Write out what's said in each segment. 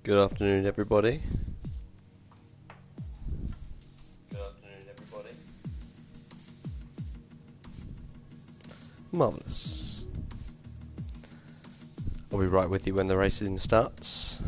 Good afternoon, everybody. Marvellous. I'll be right with you when the racing starts.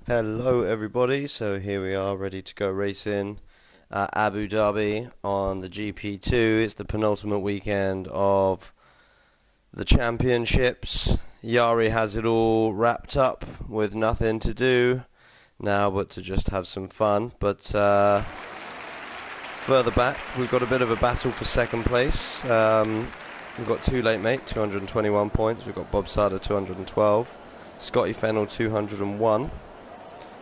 Hello everybody, so here we are ready to go racing at Abu Dhabi on the GP2. It's the penultimate weekend of the championships. Yari has it all wrapped up with nothing to do now but to just have some fun. But further back we've got a bit of a battle for second place. We've got Too Late Mate, 221 points. We've got Bob Sada, 212. Scotty Fennell, 201.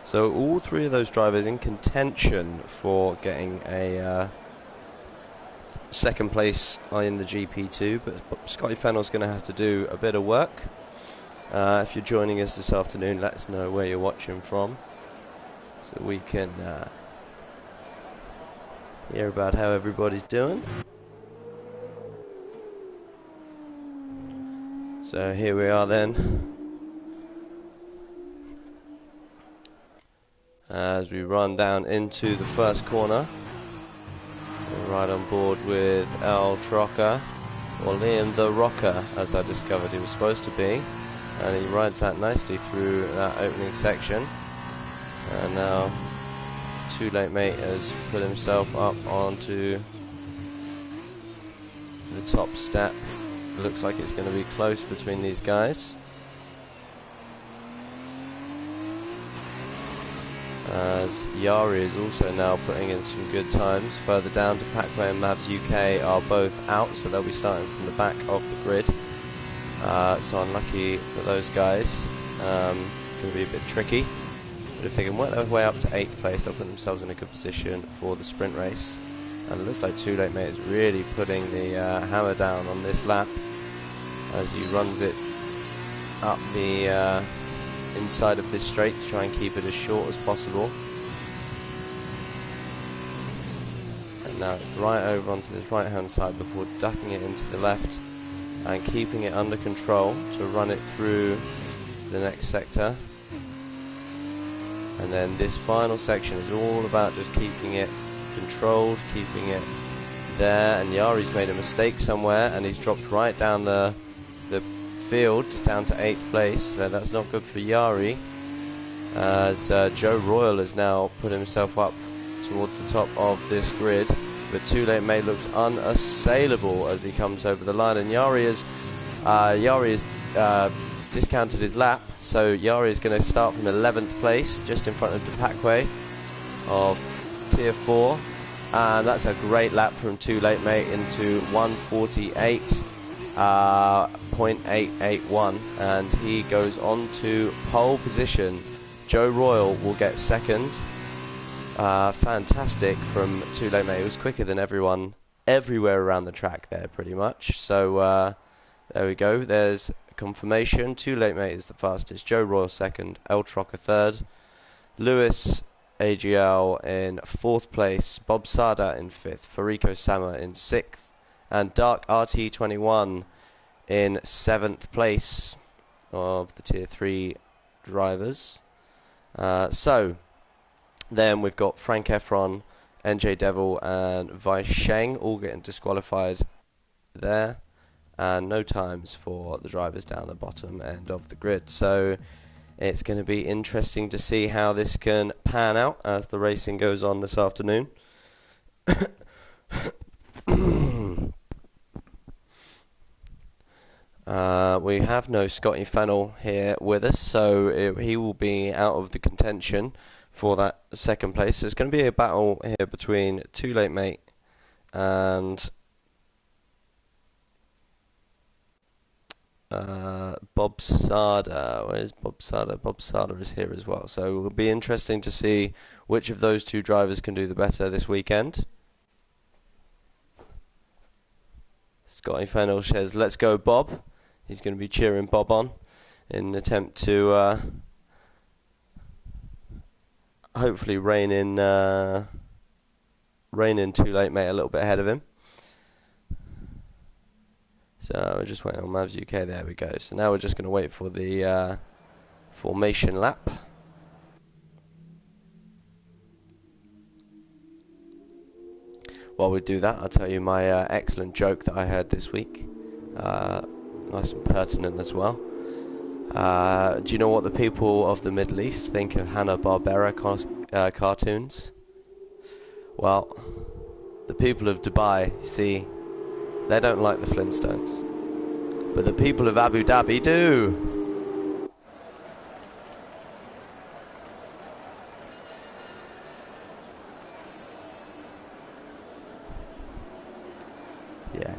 So all three of those drivers in contention for getting a second place in the GP2, but Scotty Fennell's going to have to do a bit of work. If you're joining us this afternoon, let us know where you're watching from, so we can hear about how everybody's doing. So here we are then. as we run down into the first corner. We're right on board with El Troca, or Liam the Rocker, as I discovered he was supposed to be, and he rides that nicely through that opening section. And now Too Late Mate has put himself up onto the top step. It looks like it's going to be close between these guys, as Yari is also now putting in some good times. Further down, Depakwe and Mavs UK are both out, so they'll be starting from the back of the grid. So unlucky for those guys. Going to be a bit tricky, but if they can work their way up to 8th place, they'll put themselves in a good position for the sprint race. And it looks like Too Late Mate is really putting the hammer down on this lap as he runs it up the inside of this straight to try and keep it as short as possible. And now it's right over onto this right hand side before ducking it into the left and keeping it under control to run it through the next sector. And then this final section is all about just keeping it controlled, keeping it there. And Yari's made a mistake somewhere and he's dropped right down the field down to 8th place, so that's not good for Yari, as Joe Royal has now put himself up towards the top of this grid, but Too Late Mate looks unassailable as he comes over the line. And Yari has discounted his lap, so Yari is going to start from 11th place, just in front of Depakwe of Tier 4, and that's a great lap from Too Late Mate into 148.881, and he goes on to pole position. Joe Royal will get second. Fantastic from Too Late Mate. It was quicker than everyone everywhere around the track there, pretty much. So there we go. There's confirmation. Too Late Mate is the fastest. Joe Royal second. El Troca third. Lewis AGL in 4th place. Bob Sada in 5th. Farico Sama in 6th. And Dark RT21 in 7th place of the Tier 3 drivers. So then we've got Frank Efron, NJ Devil and Vice Sheng all getting disqualified there, and no times for the drivers down the bottom end of the grid. So it's going to be interesting to see how this can pan out as the racing goes on this afternoon. We have no Scotty Fennell here with us, so he will be out of the contention for that second place. So it's going to be a battle here between Too Late Mate and Bob Sada. Where is Bob Sada? Bob Sada is here as well. So it will be interesting to see which of those two drivers can do the better this weekend. Scotty Fennell says, "Let's go, Bob." He's going to be cheering Bob on in an attempt to hopefully rein in Too Late Mate a little bit ahead of him. So we're just waiting on Mavs UK. There we go. So now we're just going to wait for the formation lap. While we do that, I'll tell you my excellent joke that I heard this week. Nice and pertinent as well. Do you know what the people of the Middle East think of Hanna-Barbera cartoons? Well, the people of Dubai, see, they don't like the Flintstones. But the people of Abu Dhabi do. Yeah,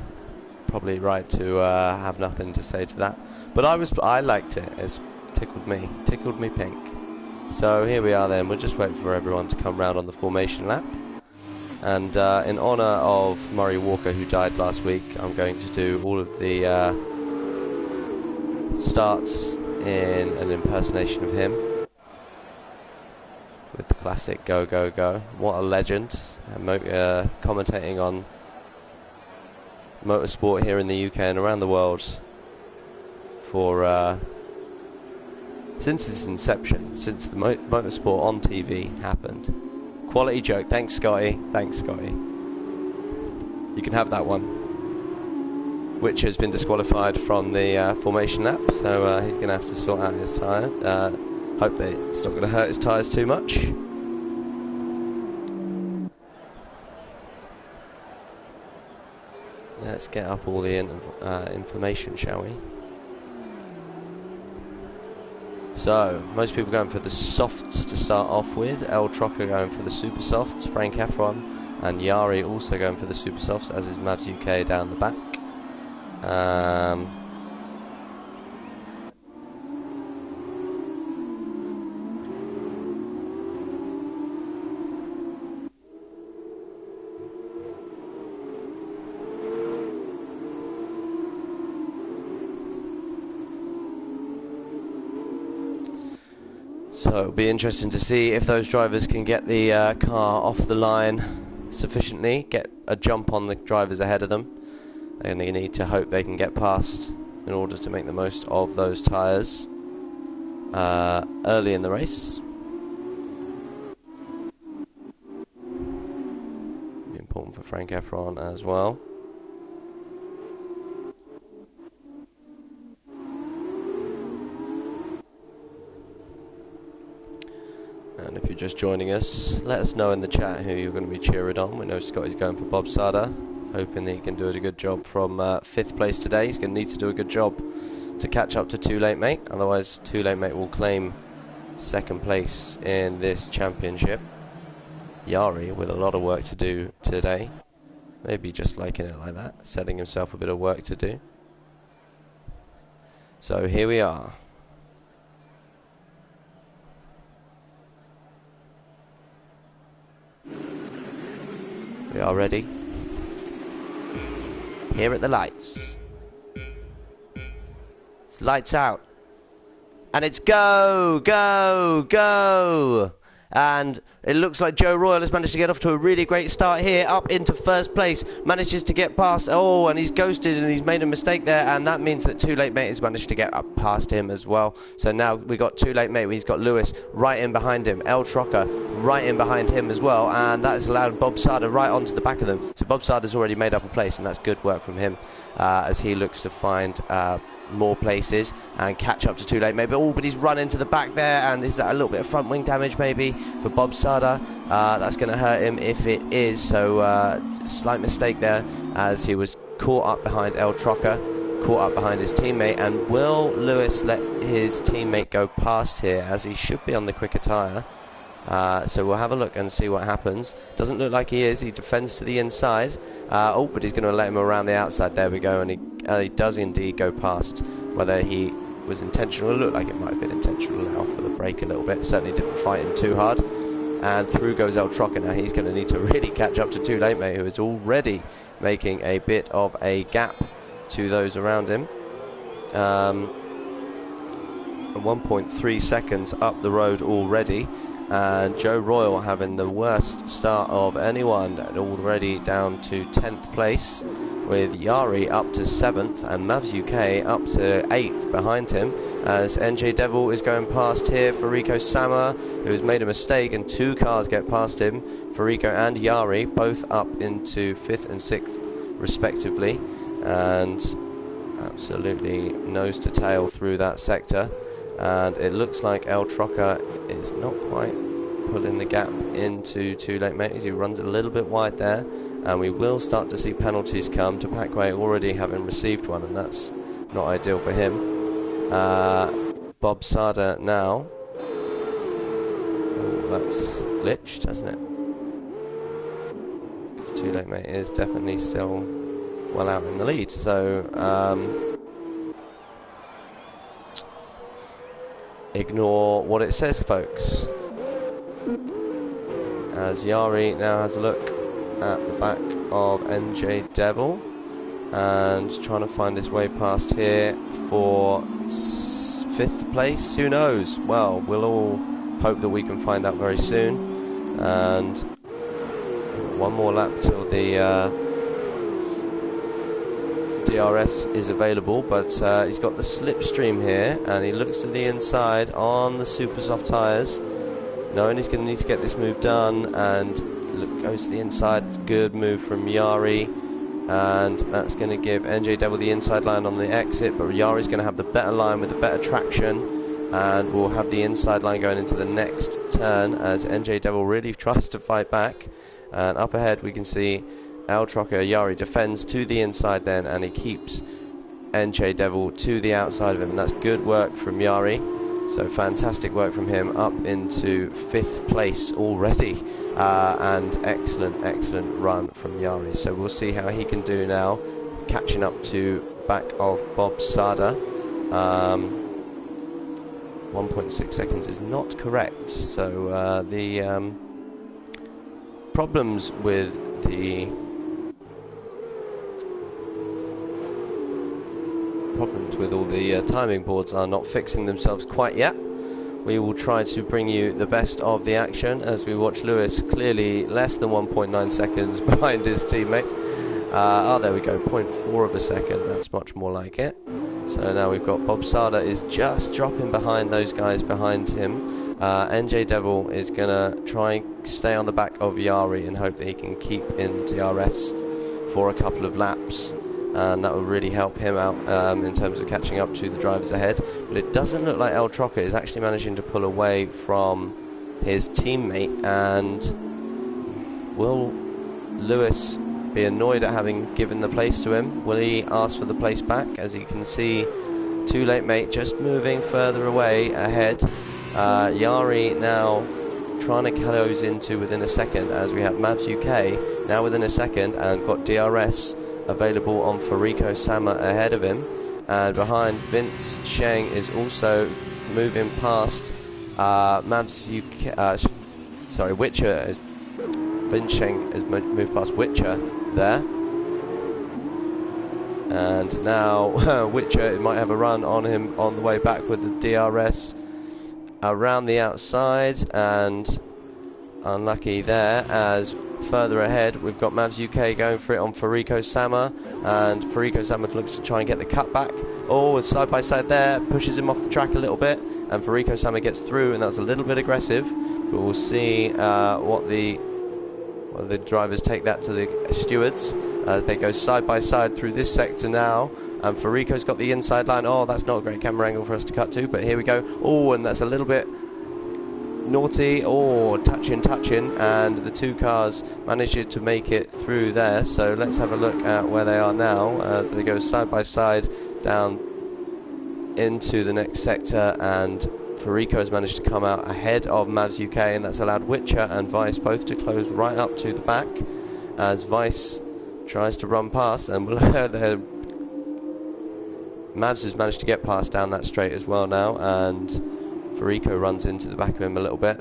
probably right to have nothing to say to that. But I liked it. It's tickled me pink. So here we are then. We'll just wait for everyone to come round on the formation lap. And in honour of Murray Walker, who died last week, I'm going to do all of the starts in an impersonation of him with the classic "Go Go Go." What a legend! Commentating on motorsport here in the UK and around the world for since its inception, since the motorsport on TV happened. Quality joke. Thanks, Scotty. Thanks, Scotty. You can have that one. Which has been disqualified from the formation lap, so he's going to have to sort out his tyre. Hope that it's not going to hurt his tyres too much. Let's get up all the information, shall we? So, most people going for the softs to start off with. El Trocker going for the super softs. Frank Efron and Yari also going for the super softs, as is Mavs UK down the back. So it'll be interesting to see if those drivers can get the car off the line sufficiently, get a jump on the drivers ahead of them. They're going to need to hope they can get past in order to make the most of those tyres early in the race. Be important for Frank Efron as well. And if you're just joining us, let us know in the chat who you're going to be cheering on. We know Scotty's going for Bob Sada, hoping that he can do a good job from 5th place today. He's going to need to do a good job to catch up to Too Late Mate, otherwise Too Late Mate will claim 2nd place in this championship. Yari with a lot of work to do today, maybe just liking it like that, setting himself a bit of work to do. So here we are. We are ready. Here at the lights. It's lights out. And it's go, go, go. And it looks like Joe Royal has managed to get off to a really great start here, up into 1st place, manages to get past, oh, and he's ghosted and he's made a mistake there, and that means that Too Late Mate has managed to get up past him as well. So now we got Too Late Mate, he's got Lewis right in behind him, El Trocker right in behind him as well, and that has allowed Bob Sada right onto the back of them. So Bob Sada's already made up a place, and that's good work from him as he looks to find more places and catch up to Too Late Mate. But he's run into the back there, and is that a little bit of front wing damage maybe for Bob Sada? That's going to hurt him if it is, so slight mistake there as he was caught up behind El Trocker, caught up behind his teammate. And will Lewis let his teammate go past here, as he should be on the quicker tyre? So we'll have a look and see what happens. Doesn't look like he is. He defends to the inside. Oh, but he's going to let him around the outside. There we go. And he does indeed go past. Whether he was intentional, it looked like it might have been intentional now for the break a little bit. Certainly didn't fight him too hard. And through goes El Trocker. Now he's going to need to really catch up to Too Late Mate, who is already making a bit of a gap to those around him. 1.3 seconds up the road already. And Joe Royal having the worst start of anyone, already down to 10th place, with Yari up to 7th and Mavs UK up to 8th behind him, as NJ Devil is going past here for Rico Sama, who has made a mistake, and 2 cars get past him, for Rico and Yari, both up into 5th and 6th respectively, and absolutely nose to tail through that sector. And it looks like El Trocker is not quite pulling the gap into Too Late Mate, as he runs a little bit wide there, and we will start to see penalties come to Packway, already having received one, and that's not ideal for him. Bob Sada now. Oh, that's glitched, hasn't it? Because Too Late Mate is definitely still well out in the lead, so ignore what it says, folks. As Yari now has a look at the back of NJ Devil and trying to find his way past here for 5th place. Who knows? Well, we'll all hope that we can find out very soon. And one more lap till the DRS is available, but he's got the slipstream here, and he looks to the inside on the super soft tyres, knowing he's going to need to get this move done, and goes to the inside. It's a good move from Yari, and that's going to give NJ Devil the inside line on the exit, but Yari's going to have the better line with the better traction, and we'll have the inside line going into the next turn as NJ Devil really tries to fight back. And up ahead we can see El Trocker. Yari defends to the inside then, and he keeps NJ Devil to the outside of him, and that's good work from Yari. So fantastic work from him, up into 5th place already, and excellent run from Yari. So we'll see how he can do now, catching up to back of Bob Sada. 1.6 seconds is not correct, so the problems with the all the timing boards are not fixing themselves quite yet. We will try to bring you the best of the action as we watch Lewis clearly less than 1.9 seconds behind his teammate. Oh, there we go, 0.4 of a second, that's much more like it. So now we've got Bob Sada is just dropping behind those guys behind him. NJ Devil is going to try and stay on the back of Yari and hope that he can keep in the DRS for a couple of laps, and that will really help him out in terms of catching up to the drivers ahead. But it doesn't look like El Trocker is actually managing to pull away from his teammate, and will Lewis be annoyed at having given the place to him? Will he ask for the place back? As you can see, too late mate, just moving further away ahead. Yari now trying to close into within a second, as we have Mavs UK now within a second, and got DRS available on Farico Sama ahead of him, and behind Vince Sheng is also moving past Mavs UK, sorry, Witcher. Vince Sheng has moved past Witcher there, and now Witcher might have a run on him on the way back with the DRS around the outside, and unlucky there, as further ahead we've got Mavs UK going for it on Farico Sama, and Farico Sama looks to try and get the cut back. Oh, it's side by side there, pushes him off the track a little bit, and Farico Sama gets through, and that's a little bit aggressive, but we'll see what the drivers take that to the stewards as they go side by side through this sector now. And Farico's got the inside line. Oh, that's not a great camera angle for us to cut to, but here we go. Oh, and that's a little bit naughty. Oh, touching, and the two cars managed to make it through there. So let's have a look at where they are now as they go side by side down into the next sector, and Farico has managed to come out ahead of Mavs UK, and that's allowed Witcher and Vice both to close right up to the back as Vice tries to run past, and Mavs has managed to get past down that straight as well now, and Farico runs into the back of him a little bit.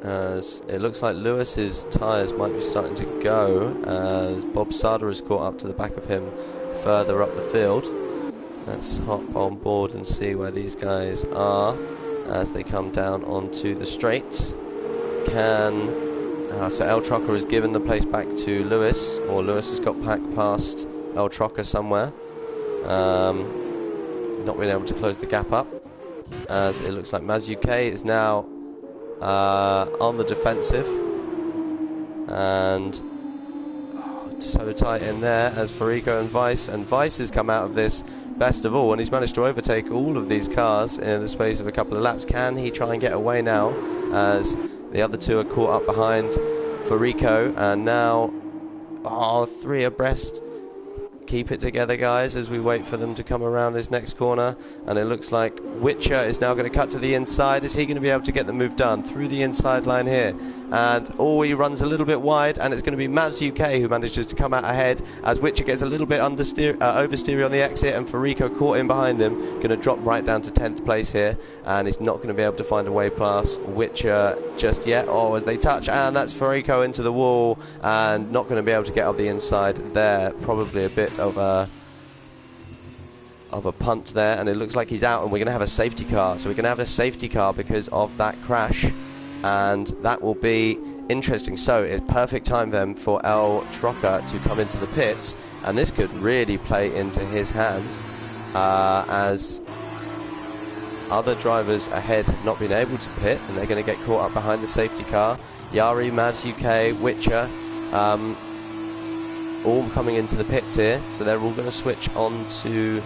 As it looks like Lewis's tyres might be starting to go, as Bob Sada has caught up to the back of him further up the field. Let's hop on board and see where these guys are as they come down onto the straight. So El Trocker has given the place back to Lewis, or Lewis has got back past El Trocker somewhere. Not being able to close the gap up, as it looks like Mavs UK is now on the defensive, and so tight in there as Farico and Vice has come out of this best of all, and he's managed to overtake all of these cars in the space of a couple of laps. Can he try and get away now, as the other two are caught up behind Farico, and now three abreast. Keep it together, guys, as we wait for them to come around this next corner. And it looks like Witcher is now going to cut to the inside. Is he going to be able to get the move done through the inside line here? And he runs a little bit wide, and it's going to be Mavs UK who manages to come out ahead as Witcher gets a little bit oversteery on the exit, and Farico caught in behind him, going to drop right down to 10th place here, and he's not going to be able to find a way past Witcher just yet. As they touch, and that's Farico into the wall, and not going to be able to get up the inside there. Probably a bit of a punt there, and it looks like he's out, and we're going to have a safety car. So we're going to have a safety car because of that crash, and that will be interesting. So it's perfect time then for El Troca to come into the pits, and this could really play into his hands, as other drivers ahead have not been able to pit, and they're going to get caught up behind the safety car. Yari, Mads UK, Witcher, all coming into the pits here, so they're all going to switch on to...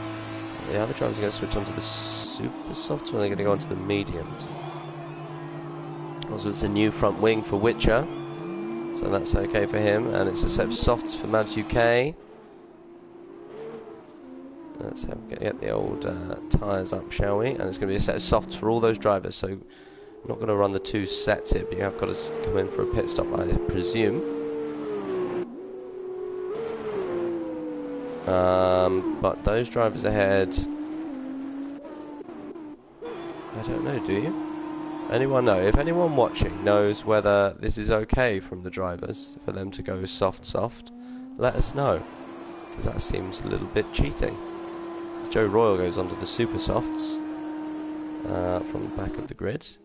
The other drivers are going to switch onto the super softs, or are they going to go onto the mediums? Also, it's a new front wing for Witcher, so that's okay for him, and it's a set of softs for Mads UK. Let's get the old tyres up, shall we? And it's going to be a set of softs for all those drivers, so I'm not going to run the 2 sets here, but you have got to come in for a pit stop, I presume. But those drivers ahead, I don't know, do you? Anyone know? If anyone watching knows whether this is okay from the drivers for them to go soft, let us know, because that seems a little bit cheating. As Joe Royal goes onto the super softs from the back of the grid. So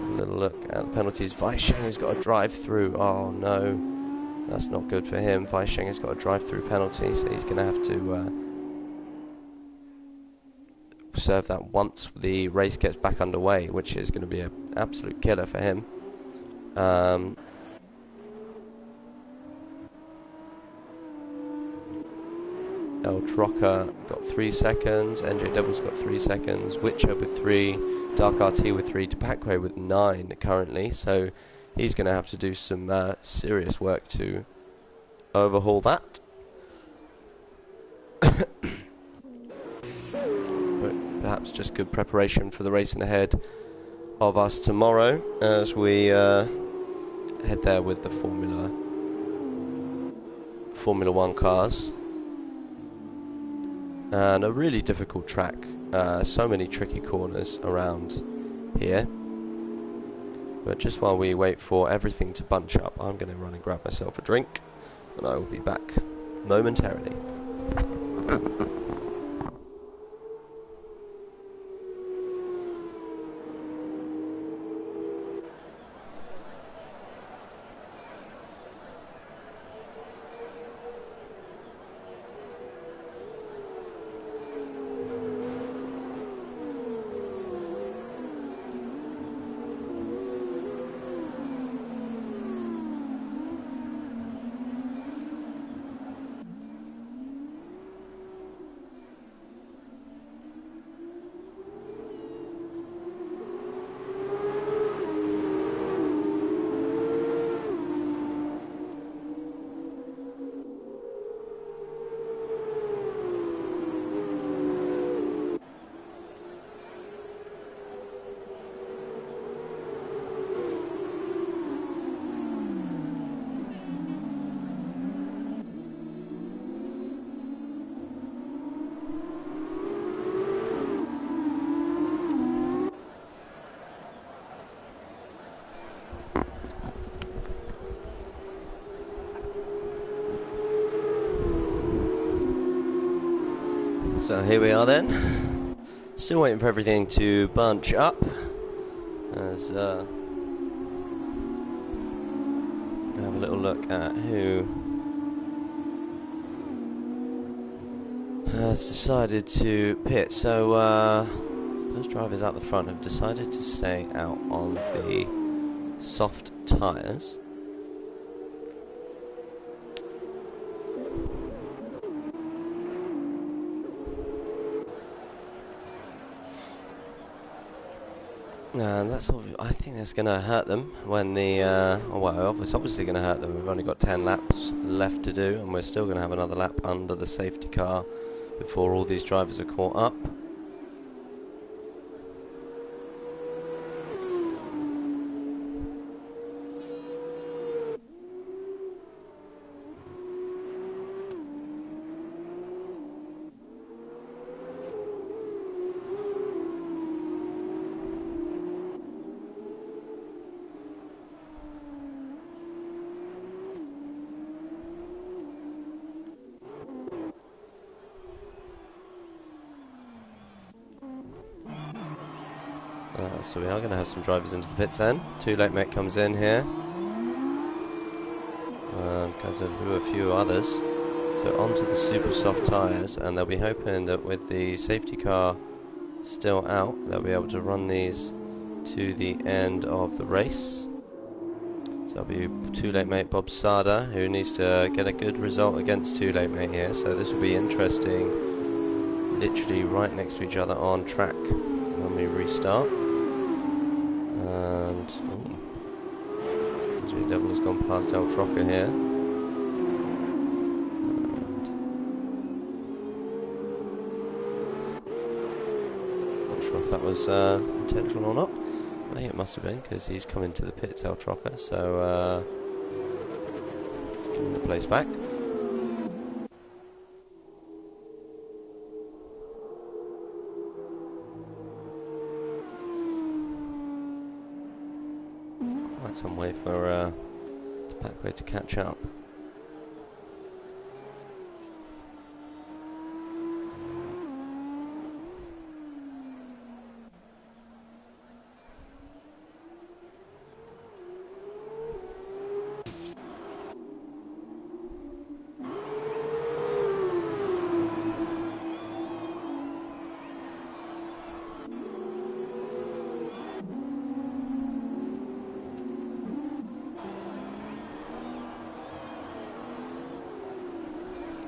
a little look at the penalties. Weisheng has got a drive through. Oh no, that's not good for him. Weisheng has got a drive through penalty, so he's going to have to serve that once the race gets back underway, which is going to be an absolute killer for him. El Troca got 3 seconds, NJ Devil's got 3 seconds, Witcher with 3, Dark RT with 3, Depakwe with 9 currently, so he's going to have to do some serious work to overhaul that. Perhaps just good preparation for the racing ahead of us tomorrow as we head there with the Formula 1 cars. And a really difficult track, so many tricky corners around here. But just while we wait for everything to bunch up, I'm going to run and grab myself a drink, and I will be back momentarily. So here we are then, still waiting for everything to bunch up, as we have a little look at who has decided to pit. So those drivers out the front have decided to stay out on the soft tyres. And that's I think that's going to hurt them when the well, it's obviously going to hurt them. We've only got 10 laps left to do, and we're still going to have another lap under the safety car before all these drivers are caught up. So we are going to have some drivers into the pits then. Too Late Mate comes in here. And goes over a few others. So onto the super soft tyres, and they'll be hoping that with the safety car still out, they'll be able to run these to the end of the race. So that'll be Too Late Mate Bob Sada, who needs to get a good result against Too Late Mate here. So this will be interesting, literally right next to each other on track when we restart. And J Devil has gone past El Trocker here. Not sure if that was intentional or not. I think it must have been, because he's come into the pits, El Trocker. So give him the place back. Quite some way for the Packway to catch up.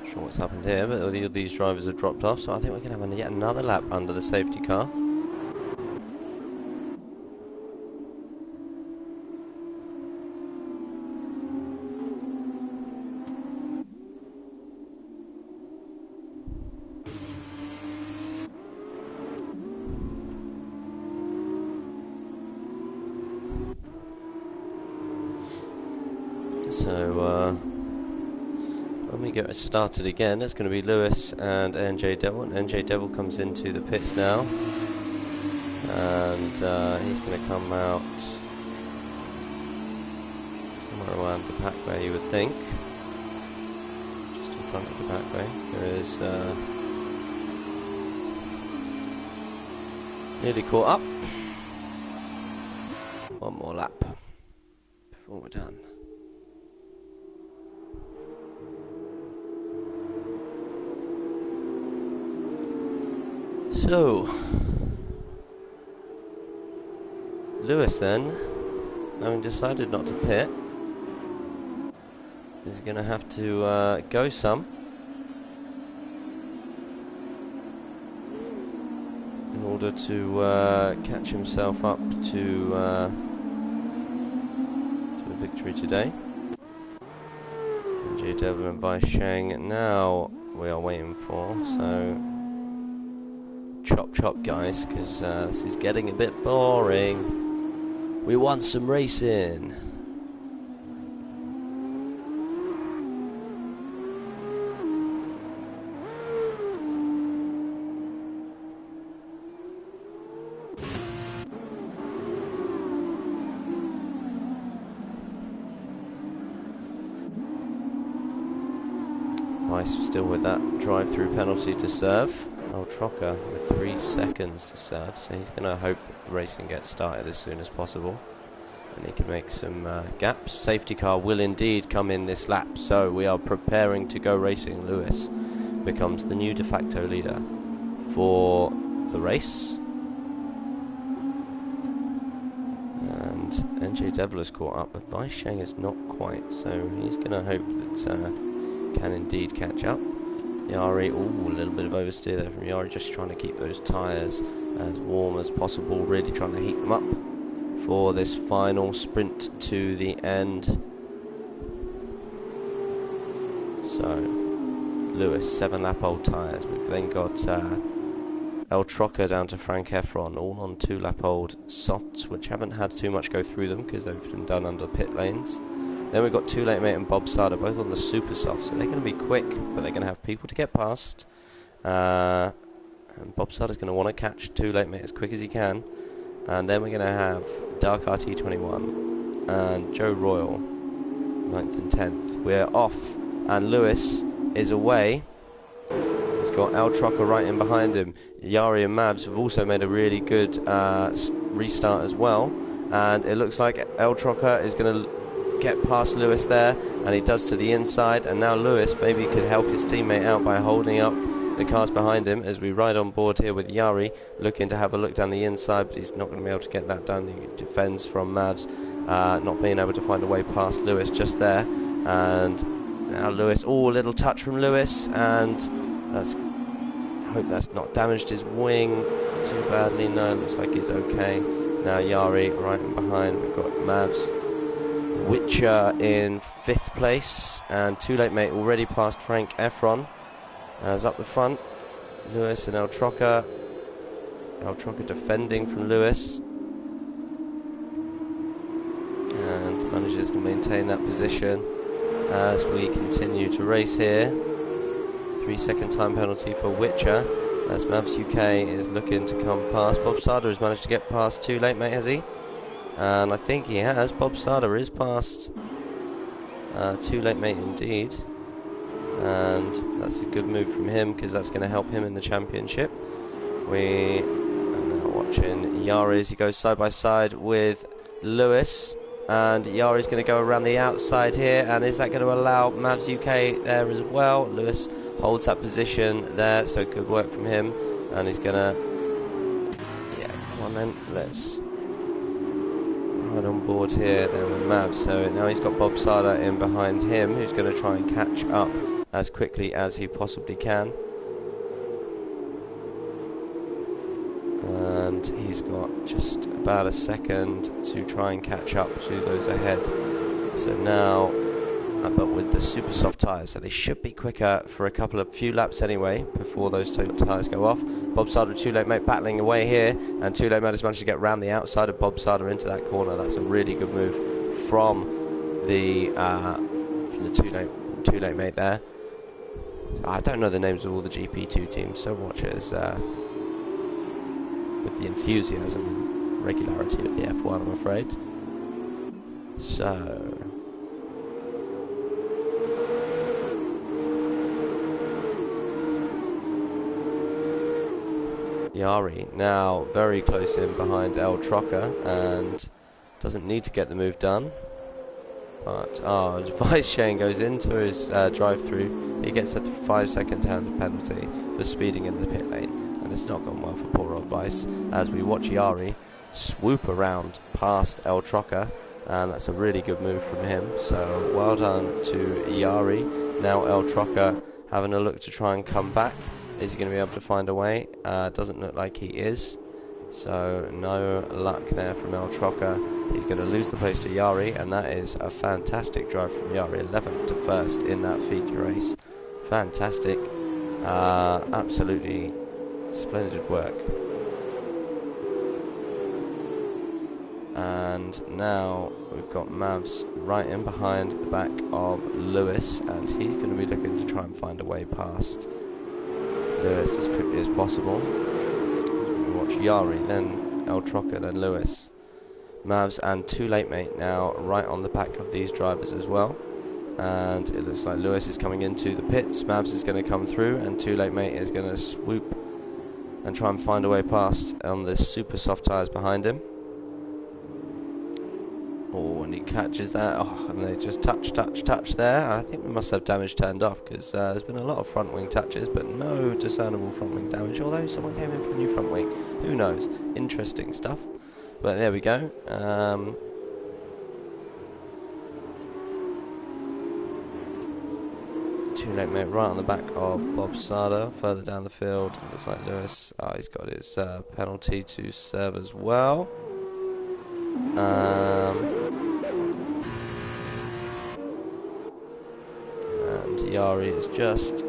Sure what's happened here, but all these drivers have dropped off, so I think we're going to have yet another lap under the safety car. So when we get started again, it's going to be Lewis and NJ Devil. And NJ Devil comes into the pits now, and he's going to come out somewhere around the Packway, you would think, just in front of the Packway. There is nearly caught up. One more lap before we're done. So, Lewis then, having decided not to pit, is going to have to go some in order to catch himself up to a victory today. J Devil and Vice Shang now we are waiting for, so chop chop guys, because this is getting a bit boring. We want some racing. Vice still with that drive-through penalty to serve. El Trocker with 3 seconds to serve, so he's going to hope racing gets started as soon as possible and he can make some gaps. Safety car will indeed come in this lap, so we are preparing to go racing. Lewis becomes the new de facto leader for the race, and NJ Devil has caught up, but Vice Shang is not quite, so he's going to hope that can indeed catch up. Yari, a little bit of oversteer there from Yari, just trying to keep those tyres as warm as possible, really trying to heat them up for this final sprint to the end. So, Lewis, 7 lap old tyres. We've then got El Trocker down to Frank Efron, all on 2 lap old softs, which haven't had too much go through them because they've been done under pit lanes. Then we've got Too Late Mate and Bob Sada, both on the super soft, so they're going to be quick, but they're going to have people to get past. And Bob Sada's going to want to catch Too Late Mate as quick as he can. And then we're going to have Dark RT21 and Joe Royal, 9th and 10th. We're off, and Lewis is away. He's got El Trocker right in behind him. Yari and Mavs have also made a really good restart as well. And it looks like El Trocker is going to get past Lewis there, and he does to the inside. And now Lewis maybe could help his teammate out by holding up the cars behind him as we ride on board here with Yari, looking to have a look down the inside, but he's not going to be able to get that done. He defends from Mavs, not being able to find a way past Lewis just there. And now Lewis, a little touch from Lewis, and I hope that's not damaged his wing too badly. No, looks like he's okay. Now Yari right in behind. We've got Mavs, Witcher in 5th place, and Too Late Mate already past Frank Efron. As up the front, Lewis and El Trocker. El Trocker defending from Lewis, and manages to maintain that position as we continue to race here. 3-second time penalty for Witcher, as Mavs UK is looking to come past. Bob Sada has managed to get past Too Late Mate, has he? And I think he has. Bob Sada is past Too Late Mate indeed. And that's a good move from him, because that's going to help him in the championship. We are now watching Yari as he goes side by side with Lewis, and Yari's going to go around the outside here, and is that going to allow Mavs UK there as well? Lewis holds that position there, so good work from him, and he's going to, come on then, let's ride on board here then with Mavs. So now he's got Bob Sada in behind him, who's going to try and catch up as quickly as he possibly can. And he's got just about a second to try and catch up to those ahead. So now, but with the super soft tyres, so they should be quicker for a few laps anyway before those tyres go off. Bob Sada and Too Late Mate battling away here, and Too Late Mate has managed to get round the outside of Bob Sada into that corner. That's a really good move from the Too Late Mate there. I don't know the names of all the GP2 teams, don't watch it as with the enthusiasm and regularity of the F1, I'm afraid. So Yari now very close in behind El Trocker, and doesn't need to get the move done. But Vice Shane goes into his drive-through. He gets a 5-second time penalty for speeding in the pit lane, and it's not gone well for poor old Vice, as we watch Yari swoop around past El Trocker, and that's a really good move from him. So well done to Yari. Now El Trocker having a look to try and come back. Is he going to be able to find a way? Doesn't look like he is. So no luck there from El Trocker. He's going to lose the place to Yari, and that is a fantastic drive from Yari, 11th to 1st in that feature race. Fantastic. Absolutely splendid work. And now we've got Mavs right in behind the back of Lewis, and he's going to be looking to try and find a way past Lewis as quickly as possible. We watch Yari, then El Trocker, then Lewis. Mavs and Too Late Mate now right on the back of these drivers as well. And it looks like Lewis is coming into the pits. Mavs is going to come through, and Too Late Mate is going to swoop and try and find a way past on the super soft tyres behind him. Oh, and he catches that. Oh, and they just touch there. I think we must have damage turned off, because there's been a lot of front wing touches, but no discernible front wing damage. Although someone came in for a new front wing. Who knows? Interesting stuff. But there we go. Too Late Mate right on the back of Bob Sada. Further down the field, it looks like Lewis. He's got his penalty to serve as well. And Yari is just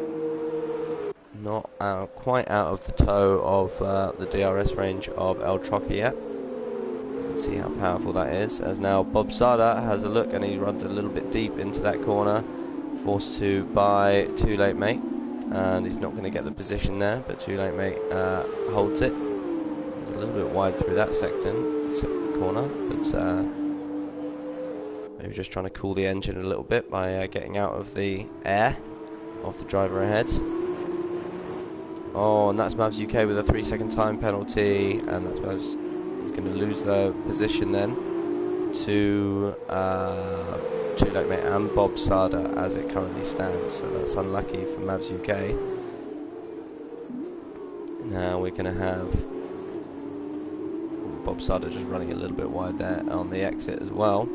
not quite out of the toe of the DRS range of El Trocker yet. Let's see how powerful that is, as now Bob Sada has a look, and he runs a little bit deep into that corner, forced to by Too Late Mate, and he's not going to get the position there, but Too Late Mate holds it. It's a little bit wide through that corner, but maybe just trying to cool the engine a little bit by getting out of the air of the driver ahead. Oh, and that's Mavs UK with a 3-second time penalty, and that's Mavs. He's going to lose the position then to Too Late Mate and Bob Sada as it currently stands. So that's unlucky for Mavs UK. Now we're going to have Bob Sada just running a little bit wide there on the exit as well.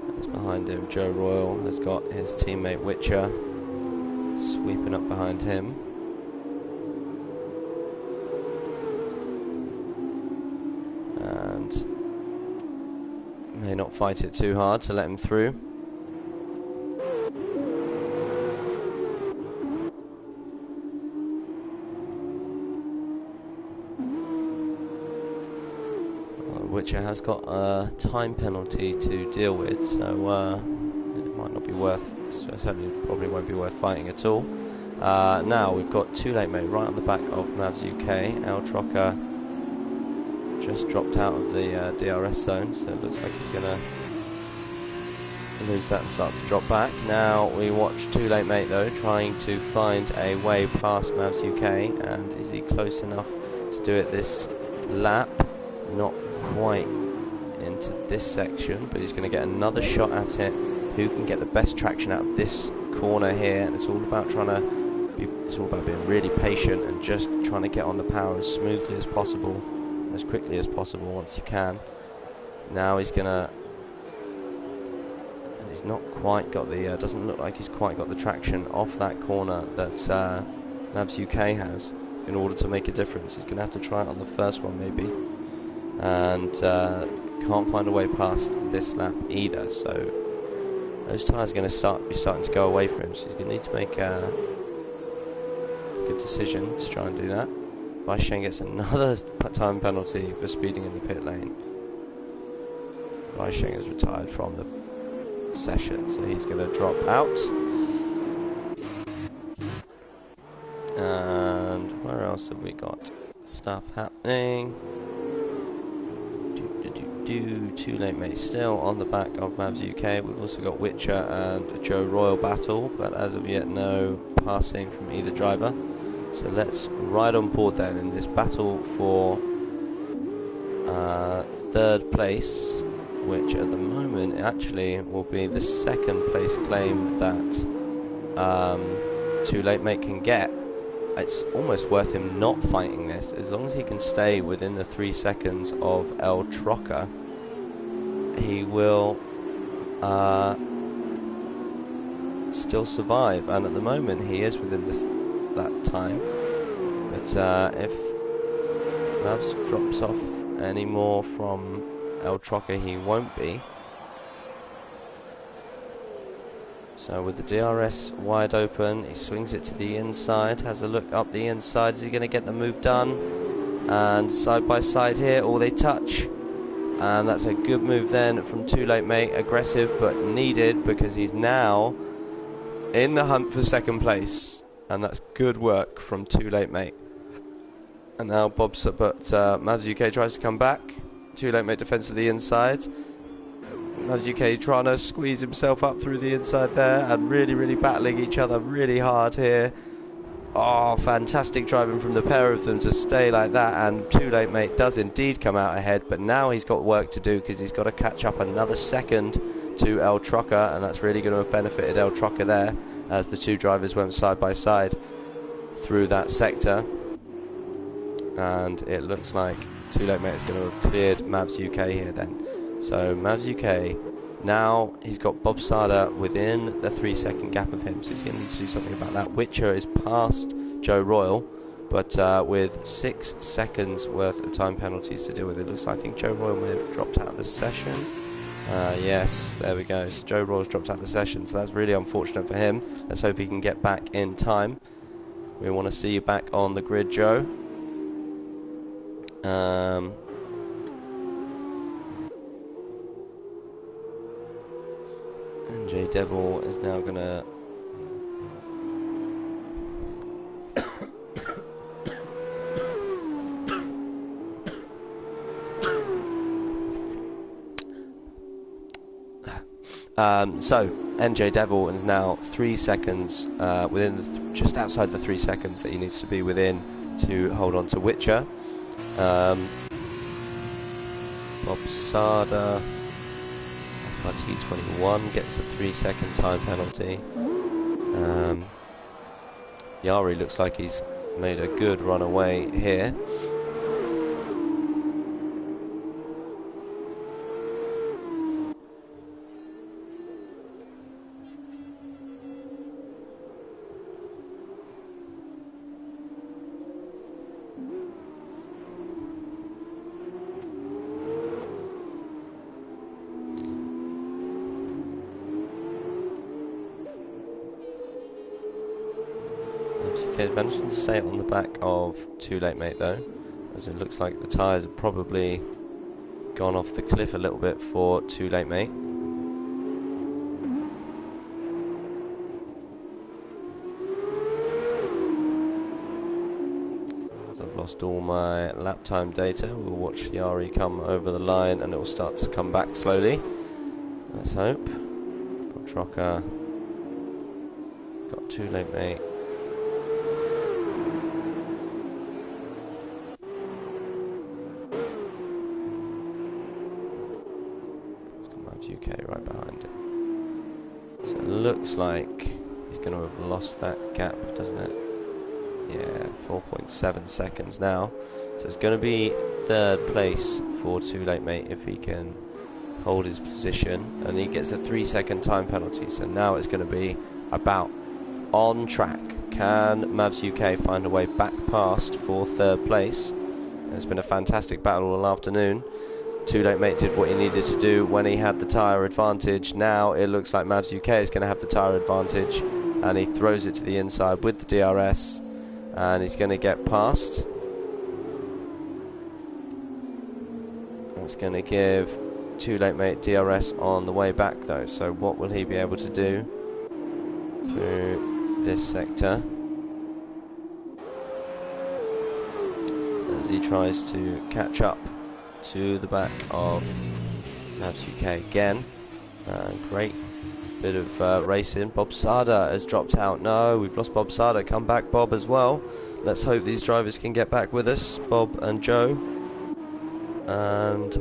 That's behind him. Joe Royal has got his teammate Witcher sweeping up behind him. And may not fight it too hard to let him through. Witcher has got a time penalty to deal with, so it might not be worth, certainly probably won't be worth fighting at all. Now we've got Too Late Mate right on the back of Mavs UK. El Trocker just dropped out of the DRS zone, so it looks like he's going to lose that and start to drop back. Now we watch Too Late Mate though, trying to find a way past Mavs UK, and is he close enough to do it this lap? Not quite into this section, but he's going to get another shot at it. Who can get the best traction out of this corner here? And it's all about being really patient and just trying to get on the power as smoothly as possible, as quickly as possible once you can. Now he's gonna, and he's not quite got the, doesn't look like he's quite got the traction off that corner that Mavs UK has in order to make a difference. He's gonna have to try it on the first one maybe, and can't find a way past this lap either. So those tyres are going to be starting to go away from him. So he's going to need to make a good decision to try and do that. Vaisheng gets another time penalty for speeding in the pit lane. Vaisheng is retired from the session, so he's going to drop out. And where else have we got stuff happening? Too Late Mate still on the back of Mavs UK. We've also got Witcher and Joe Royal battle, but as of yet no passing from either driver. So let's ride on board then in this battle for third place, which at the moment actually will be the second place claim that Too Late Mate can get. It's almost worth him not fighting this, as long as he can stay within the 3 seconds of El Trocker. He will still survive, and at the moment he is within that time. But if Mavs drops off any more from El Trocker, he won't be. So with the DRS wide open, he swings it to the inside, has a look up the inside. Is he going to get the move done? And side by side here, all they touch. And that's a good move then from Too Late Mate. Aggressive but needed, because he's now in the hunt for second place. And that's good work from Too Late Mate. And now Mavs UK tries to come back. Too Late Mate defends to the inside. Mavs UK trying to squeeze himself up through the inside there, and really battling each other really hard here. Oh, fantastic driving from the pair of them to stay like that, and Too Late Mate does indeed come out ahead, but now he's got work to do because he's got to catch up another second to El Trocker, and that's really going to have benefited El Trocker there as the two drivers went side by side through that sector. And it looks like Too Late Mate is going to have cleared Mavs UK here then. So Mavs UK, now he's got Bob Sada within the 3 second gap of him, so he's going to need to do something about that. Witcher is past Joe Royal, but with 6 seconds worth of time penalties to deal with. It looks like, I think Joe Royal may have dropped out of the session. Yes, there we go. So Joe Royal's dropped out of the session, so that's really unfortunate for him. Let's hope he can get back in time. We want to see you back on the grid, Joe. And J Devil is now gonna So NJ Devil is now 3 seconds within just outside the 3 seconds that he needs to be within to hold on to Witcher. Bob Sada, T21 gets a 3-second time penalty. Yari looks like he's made a good run away here. Okay, managed to stay on the back of Too Late Mate though, as it looks like the tyres have probably gone off the cliff a little bit for Too Late Mate. So I've lost all my lap time data. We'll watch Yari come over the line and it will start to come back slowly. Let's hope. Trocker got Too Late Mate. UK right behind it. So it looks like he's going to have lost that gap, doesn't it? Yeah, 4.7 seconds now. So it's going to be third place for Too Late Mate if he can hold his position, and he gets a 3-second time penalty. So now it's going to be about on track. Can Mavs UK find a way back past for third place? And it's been a fantastic battle all afternoon. Too Late Mate did what he needed to do when he had the tyre advantage. Now it looks like Mavs UK is going to have the tyre advantage, and he throws it to the inside with the DRS, and he's going to get past. That's going to give Too Late Mate DRS on the way back though. So what will he be able to do through this sector as he tries to catch up to the back of Mavs UK again? Great bit of racing. Bob Sada has dropped out. No, we've lost Bob Sada. Come back, Bob, as well. Let's hope these drivers can get back with us, Bob and Joe. And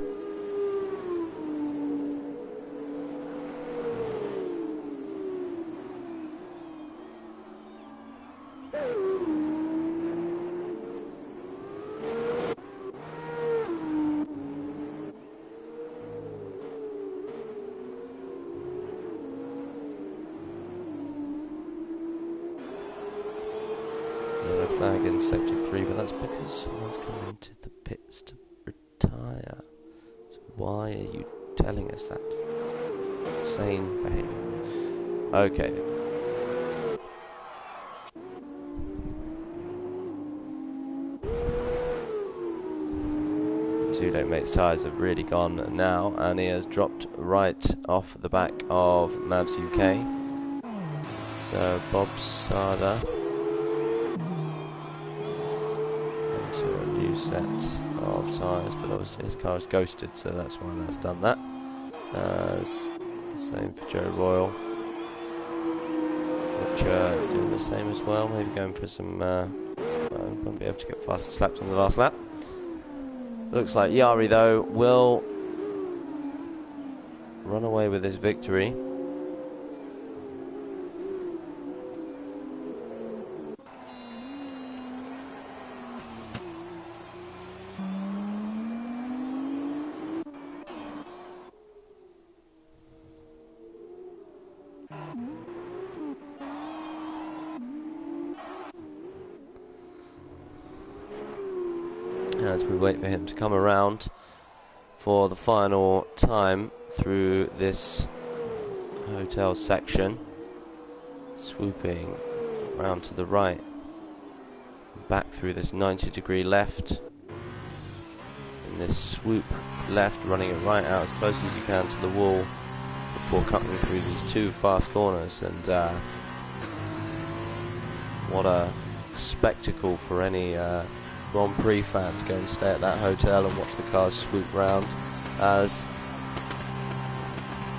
flag in sector 3, but that's because someone's come into the pits to retire. So why are you telling us that? Insane behaviour. Okay. Too Late Mate's tyres have really gone now, and he has dropped right off the back of Mavs UK. So Bob Sada into a new set of tyres, but obviously his car is ghosted, so that's why that's done that. It's the same for Joe Royal, which doing the same as well, maybe going for some won't be able to get faster slaps on the last lap. Looks like Yari though will run away with this victory. As we wait for him to come around for the final time through this hotel section, swooping round to the right, back through this 90-degree left, and this swoop left, running it right out as close as you can to the wall before cutting through these two fast corners. And what a spectacle for any Grand Prix fan to go and stay at that hotel and watch the cars swoop round as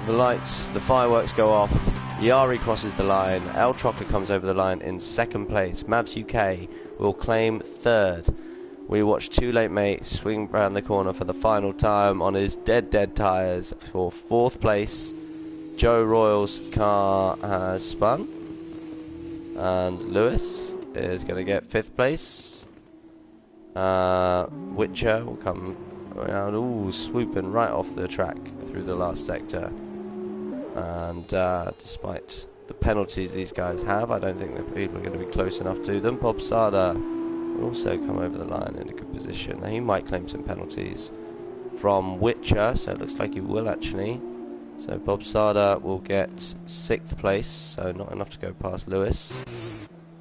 The lights, the fireworks go off. Yari crosses the line. El Trocker comes over the line in second place. Mavs UK will claim third. We watch Too Late Mate swing round the corner for the final time on his dead tyres for fourth place. Joe Royal's car has spun. And Lewis is going to get fifth place. Witcher will come around, swooping right off the track through the last sector. And despite the penalties these guys have, I don't think that people are going to be close enough to them. Bob Sada will also come over the line in a good position. Now, he might claim some penalties from Witcher, so it looks like he will actually. So Bob Sada will get sixth place, so not enough to go past Lewis.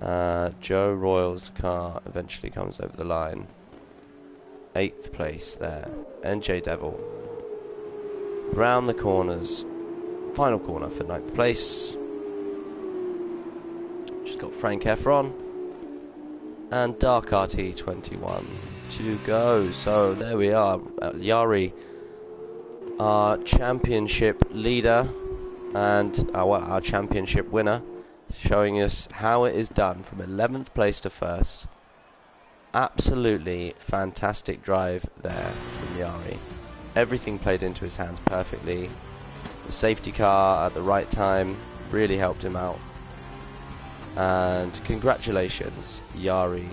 Joe Royal's car eventually comes over the line. Eighth place there. NJ Devil. Round the corners. Final corner for ninth place. Just got Frank Efron. And Dark RT21 to go. So there we are. Yari, our championship leader and our championship winner, showing us how it is done from 11th place to first. Absolutely fantastic drive there from Yari. Everything played into his hands perfectly. The safety car at the right time really helped him out. And congratulations, Yari,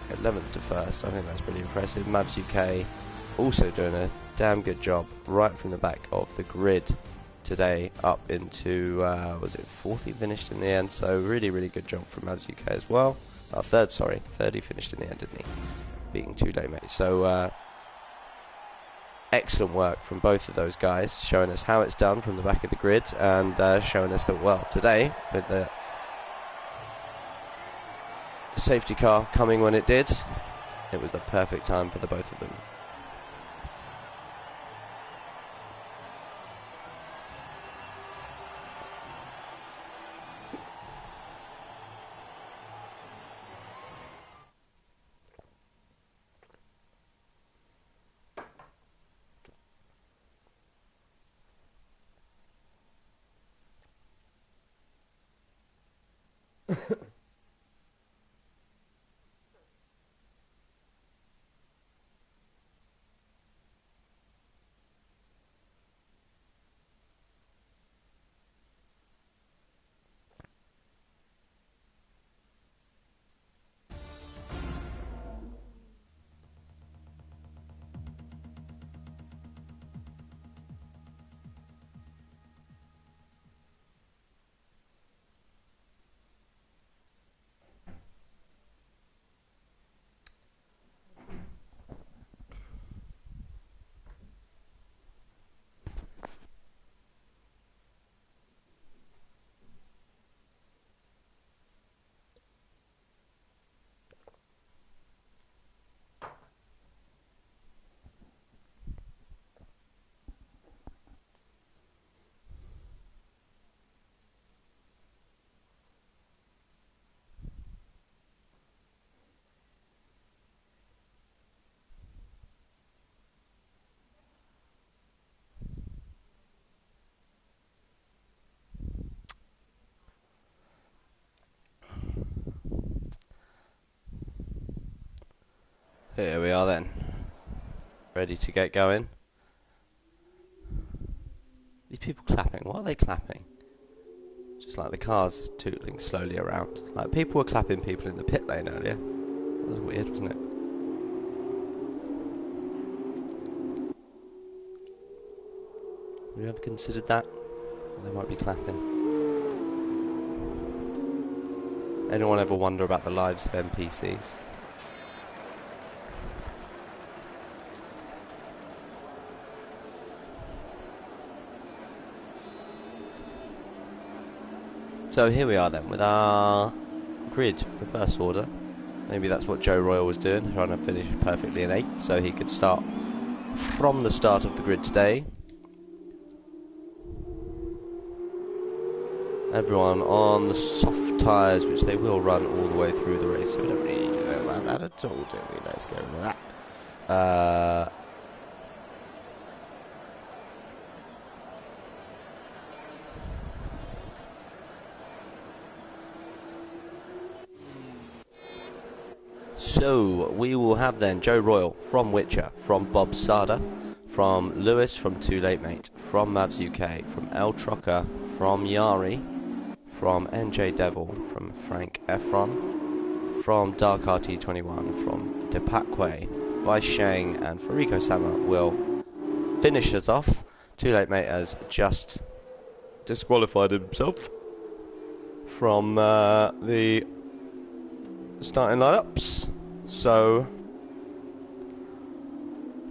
11th to first. I think that's pretty impressive. Mavs UK also doing a damn good job right from the back of the grid today up into, was it fourth he finished in the end? So really good job from Mavs UK as well. Third he finished in the end, didn't he? Beating Too Late Mate. So excellent work from both of those guys, showing us how it's done from the back of the grid, and showing us that, well, today with the safety car coming when it did, it was the perfect time for the both of them. Here we are then, ready to get going. These people clapping, what are they clapping? Just like the cars tootling slowly around. Like people were clapping people in the pit lane earlier. That was weird, wasn't it? Have you ever considered that? They might be clapping. Anyone ever wonder about the lives of NPCs? So here we are then with our grid reverse order. Maybe that's what Joe Royal was doing, trying to finish perfectly in 8th so he could start from the start of the grid today. Everyone on the soft tyres, which they will run all the way through the race, so we don't really need to know about that at all, do we? Let's go with that. So we will have then Joe Royal from Witcher, from Bob Sada, from Lewis from Too Late Mate, from Mavs UK, from El Trocker, from Yari, from NJ Devil, from Frank Efron, from Dark RT21, from Depakwe, Vice Shang, and Fariko Sama will finish us off. Too Late Mate has just disqualified himself from the starting lineups, so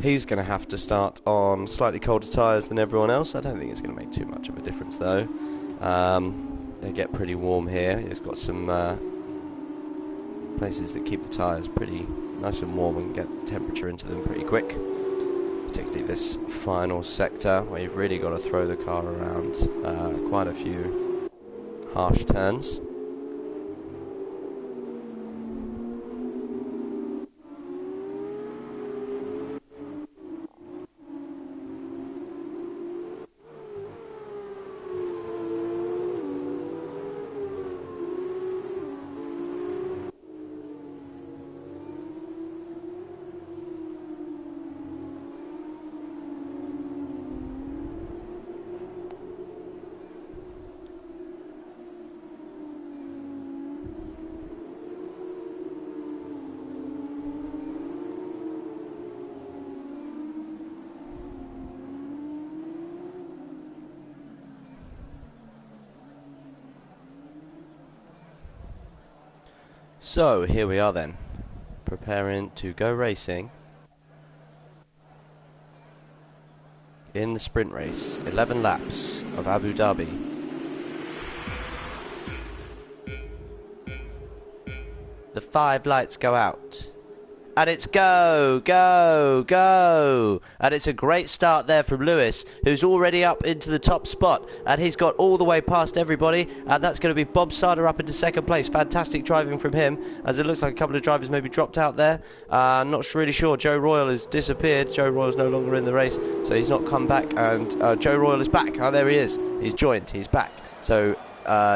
he's going to have to start on slightly colder tyres than everyone else. I don't think it's going to make too much of a difference though. They get pretty warm here. It's got some places that keep the tyres pretty nice and warm and get temperature into them pretty quick, particularly this final sector where you've really got to throw the car around quite a few harsh turns. So here we are then, preparing to go racing in the sprint race, 11 laps of Abu Dhabi. The 5 lights go out. And it's go, go, go. And it's a great start there from Lewis, who's already up into the top spot. And he's got all the way past everybody. And that's going to be Bob Sada up into second place. Fantastic driving from him, as it looks like a couple of drivers maybe dropped out there. Not really sure. Joe Royal has disappeared. Joe Royal's no longer in the race, so he's not come back. And Joe Royal is back. Oh, there he is. He's joined. He's back. So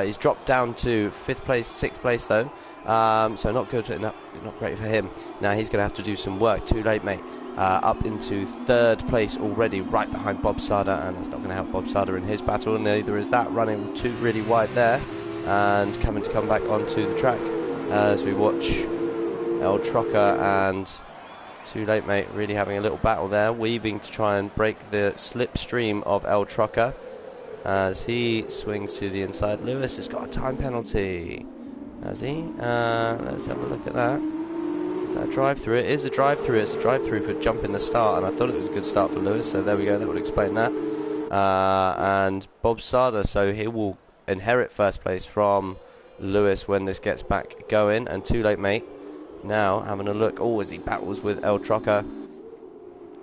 he's dropped down to 5th place, 6th place though. So not good, not great for him. Now he's going to have to do some work. Too Late Mate up into 3rd place already, right behind Bob Sada, and that's not going to help Bob Sada in his battle. Neither is that, running too really wide there, and coming to come back onto the track as we watch El Trocker and Too Late Mate really having a little battle there, weaving to try and break the slipstream of El Trocker as he swings to the inside. Lewis has got a time penalty. Has he? Let's have a look at that. Is that a drive-through? It is a drive-through. It's a drive-through for jumping the start, and I thought it was a good start for Lewis, so there we go. That would explain that. And Bob Sada, so he will inherit 1st place from Lewis when this gets back going. And Too Late Mate now having a look. Oh, as he battles with El Trocker,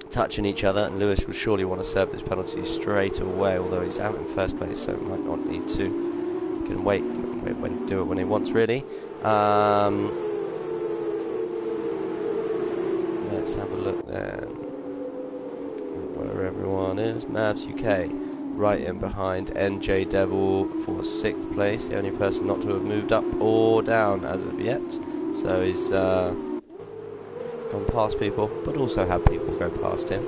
touching each other, and Lewis will surely want to serve this penalty straight away, although he's out in 1st place, so might not need to. He can wait. Do it when he wants, really. Let's have a look then where everyone is. Mavs UK right in behind NJ Devil for 6th place, the only person not to have moved up or down as of yet, so he's gone past people, but also had people go past him.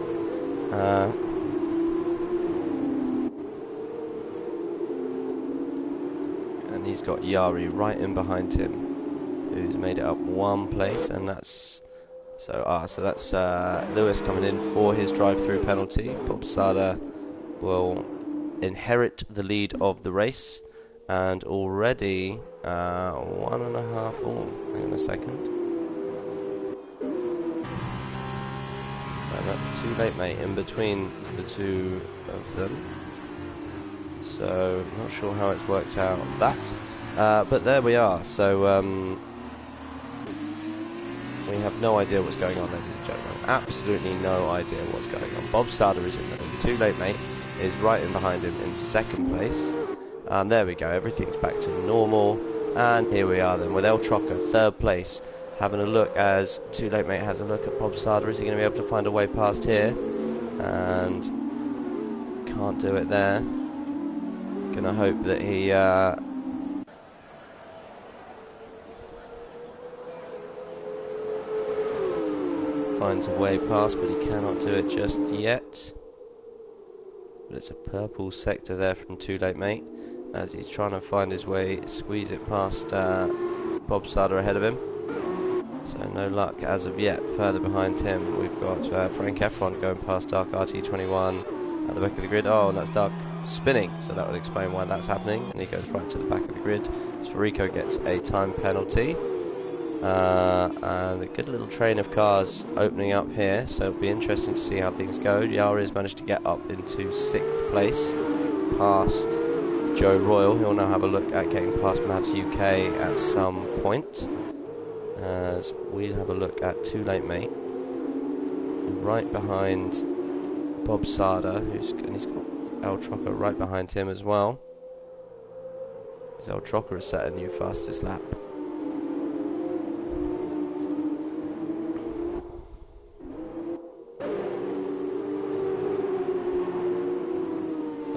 He's got Yari right in behind him, who's made it up 1 place, and that's that's Lewis coming in for his drive-through penalty. Bob Sada will inherit the lead of the race, and already 1.5. Oh, hang on a second. And that's Too Late Mate in between the two of them. So, not sure how it's worked out that, but there we are. So, we have no idea what's going on, ladies and gentlemen. Absolutely no idea what's going on. Bob Sada is in the lead. Too Late Mate is right in behind him in 2nd place. And there we go. Everything's back to normal. And here we are then with El Trocker, 3rd place, having a look as Too Late Mate has a look at Bob Sada. Is he going to be able to find a way past here? And can't do it there. Gonna hope that he finds a way past, but he cannot do it just yet. But it's a purple sector there from Too Late Mate, as he's trying to find his way, squeeze it past Bob Sada ahead of him. So no luck as of yet. Further behind him, we've got Frank Efron going past Dark RT21 at the back of the grid. Oh, and that's Dark spinning, so that would explain why that's happening. And he goes right to the back of the grid. Sferico gets a time penalty. And a good little train of cars opening up here, so it'll be interesting to see how things go. Yari has managed to get up into 6th place, past Joe Royal. He'll now have a look at getting past Mavs UK at some point, as we'll have a look at Too Late Mate, right behind Bob Sada, and he's got El Trocker right behind him as well. El Trocker has set a new fastest lap.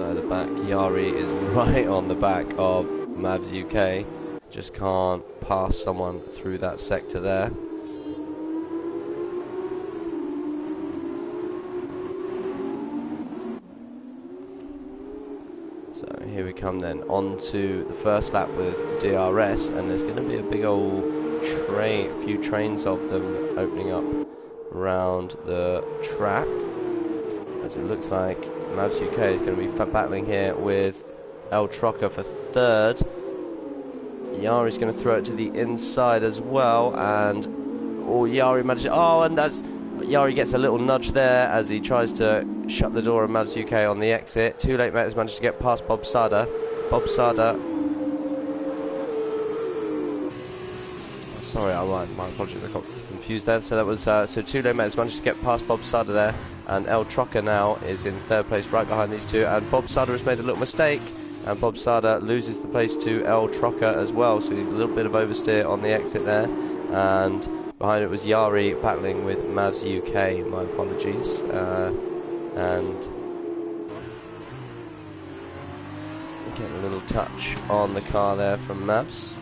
The back, Yari is right on the back of Mavs UK, just can't pass someone through that sector there. So here we come then on to the first lap with DRS, and there's going to be a big old few trains of them opening up around the track, as it looks like Mavs UK is going to be battling here with El Trocker for 3rd. Yari's going to throw it to the inside as well, and Yari manages. And that's Yari gets a little nudge there as he tries to shut the door of Mavs UK on the exit. Too Late Mate has managed to get past Bob Sada. Bob Sada. Sorry, my apologies, I got confused there. So that was so Too Late Mate has managed to get past Bob Sada there, and El Trocker now is in 3rd place, right behind these two. And Bob Sada has made a little mistake, and Bob Sada loses the place to El Trocker as well. So he's a little bit of oversteer on the exit there, and behind it was Yari battling with Mavs UK. My apologies, and getting a little touch on the car there from Mavs.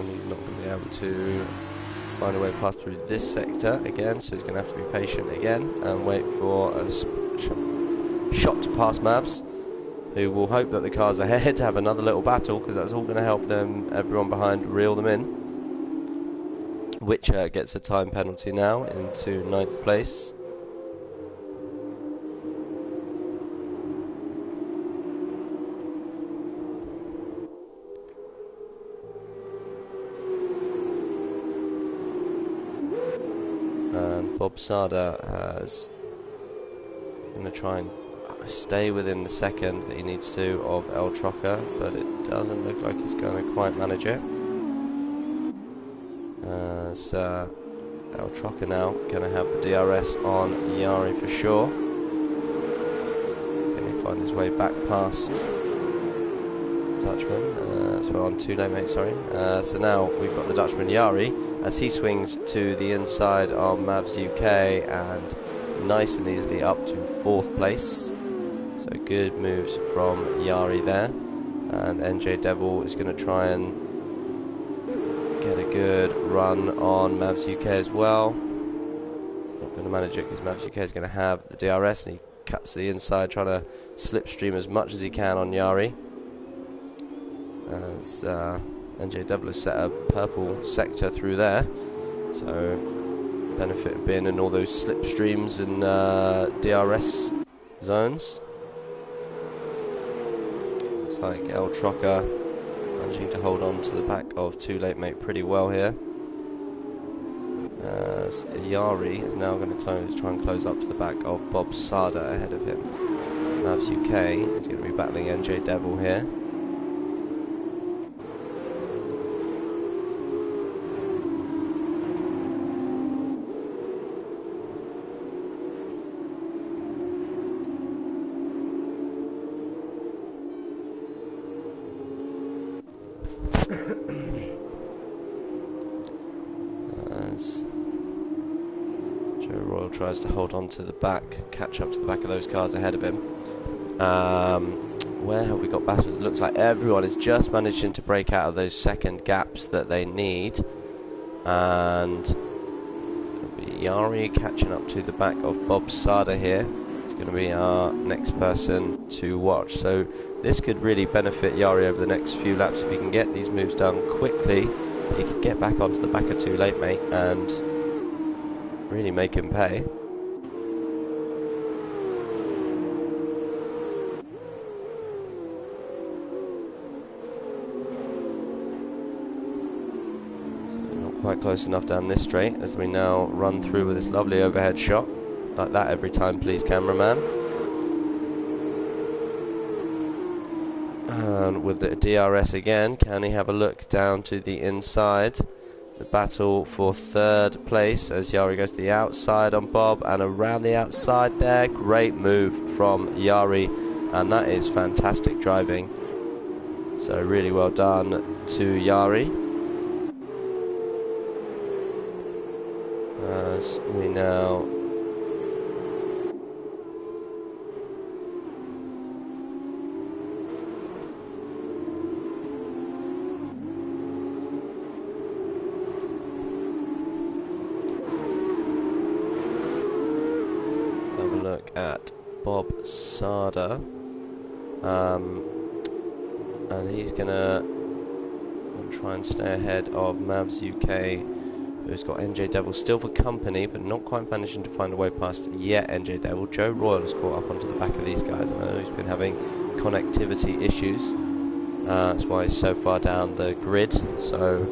He's not going to be able to find a way past through this sector again, so he's going to have to be patient again and wait for a shot to pass Mavs, who will hope that the cars ahead have another little battle, because that's all going to help them, everyone behind, reel them in. Witcher gets a time penalty now into 9th place. And Bob Sada is going to try and stay within the second that he needs to of El Trocker, but it doesn't look like he's going to quite manage it. As El Trocker now going to have the DRS on Yari for sure. Can he find his way back past Dutchman? So on Too Late Mate, sorry. So now we've got the Dutchman Yari as he swings to the inside of Mavs UK and nice and easily up to 4th place. So good moves from Yari there, and NJ Devil is going to try and get a good run on Mavs UK as well. Not going to manage it because Mavs UK is going to have the DRS, and he cuts to the inside trying to slipstream as much as he can on Yari. As NJ Devil has set a purple sector through there, so benefit of being in all those slipstreams and DRS zones. Looks like El Trocker managing to hold on to the back of Too Late Mate pretty well here. As Yari is now going to try and close up to the back of Bob Sada ahead of him. Mavs UK is going to be battling NJ Devil here. As Joe Royal tries to hold on to the back, catch up to the back of those cars ahead of him. Where have we got battles? It looks like everyone is just managing to break out of those second gaps that they need, and Yari catching up to the back of Bob Sada here. It's going to be our next person to watch. So this could really benefit Yari over the next few laps if he can get these moves done quickly. He could get back onto the back of Too Late Mate and really make him pay. Quite close enough down this straight as we now run through with this lovely overhead shot. Like that every time, please, cameraman. And with the DRS again, can he have a look down to the inside? The battle for third place as Yari goes to the outside on Bob and around the outside there. Great move from Yari, and that is fantastic driving. So really well done to Yari. As we now have a look at Bob Sada, and he's gonna try and stay ahead of Mavs UK, who's got NJ Devil still for company, but not quite managing to find a way past yet. NJ Devil. Joe Royal has caught up onto the back of these guys, and I know he's been having connectivity issues. That's why he's so far down the grid. So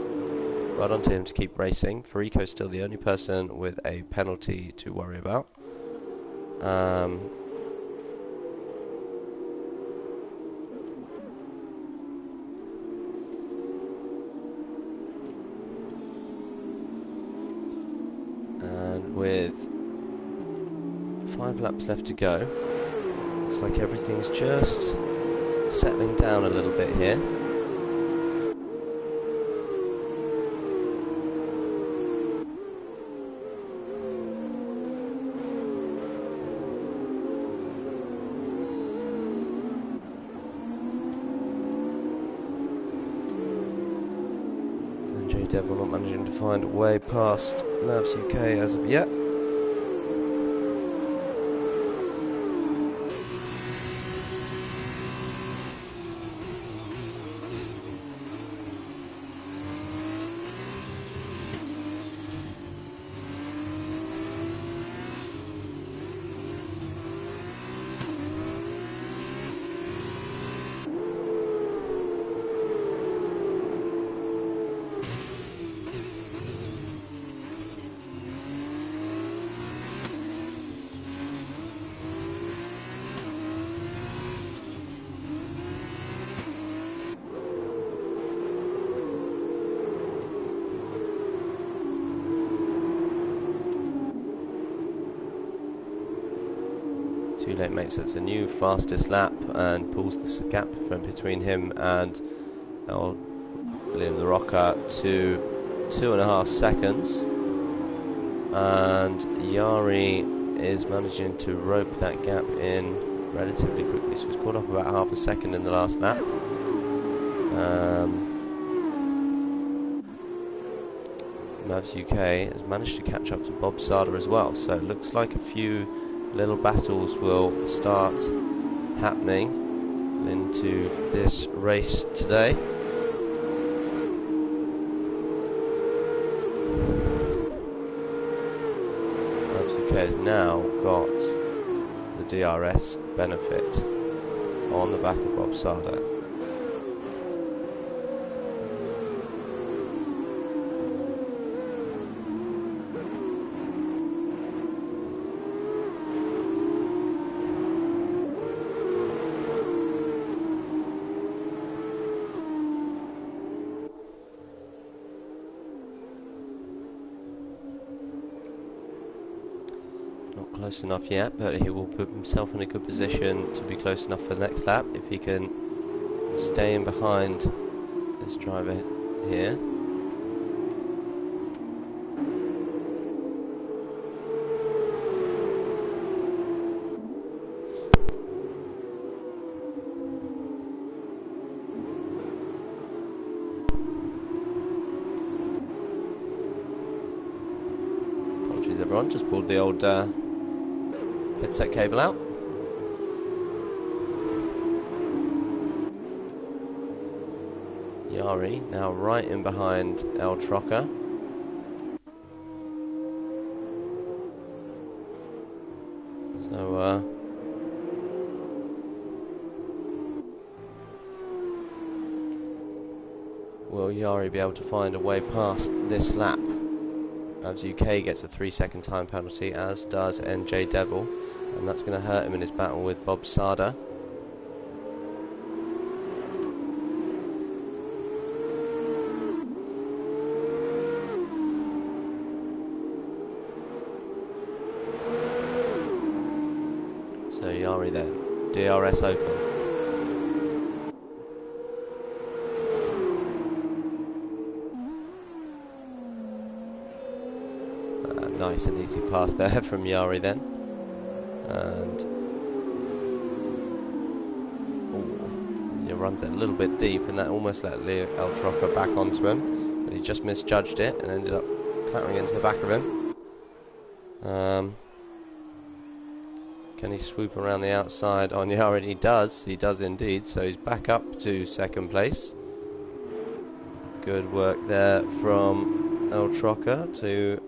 well done to him to keep racing. Farico's still the only person with a penalty to worry about. With 5 laps left to go, looks like everything's just settling down a little bit here. And J Devil not managing to find a way past Mavs UK as of yet. Too Late Mate sets a new fastest lap and pulls the gap from between him and William the Rocker to 2.5 seconds. And Yari is managing to rope that gap in relatively quickly, so he's caught up about half a second in the last lap. Mavs UK has managed to catch up to Bob Sada as well, so it looks like a few little battles will start happening into this race today. Mavs UK has now got the DRS benefit on the back of Bob Sada. Not close enough yet, but he will put himself in a good position to be close enough for the next lap if he can stay in behind this driver here. apologies everyone, just pulled the old headset cable out. Yari now right in behind El Troca. So will Yari be able to find a way past this lap? As UK gets a 3-second time penalty, as does NJ Devil, and that's going to hurt him in his battle with Bob Sada. So Yari then, DRS open. Nice and easy pass there from Yari then. And he runs it a little bit deep, and that almost let El Troca back onto him. But he just misjudged it and ended up clattering into the back of him. Can he swoop around the outside on Yari? He does indeed. So he's back up to second place. Good work there from El Troca to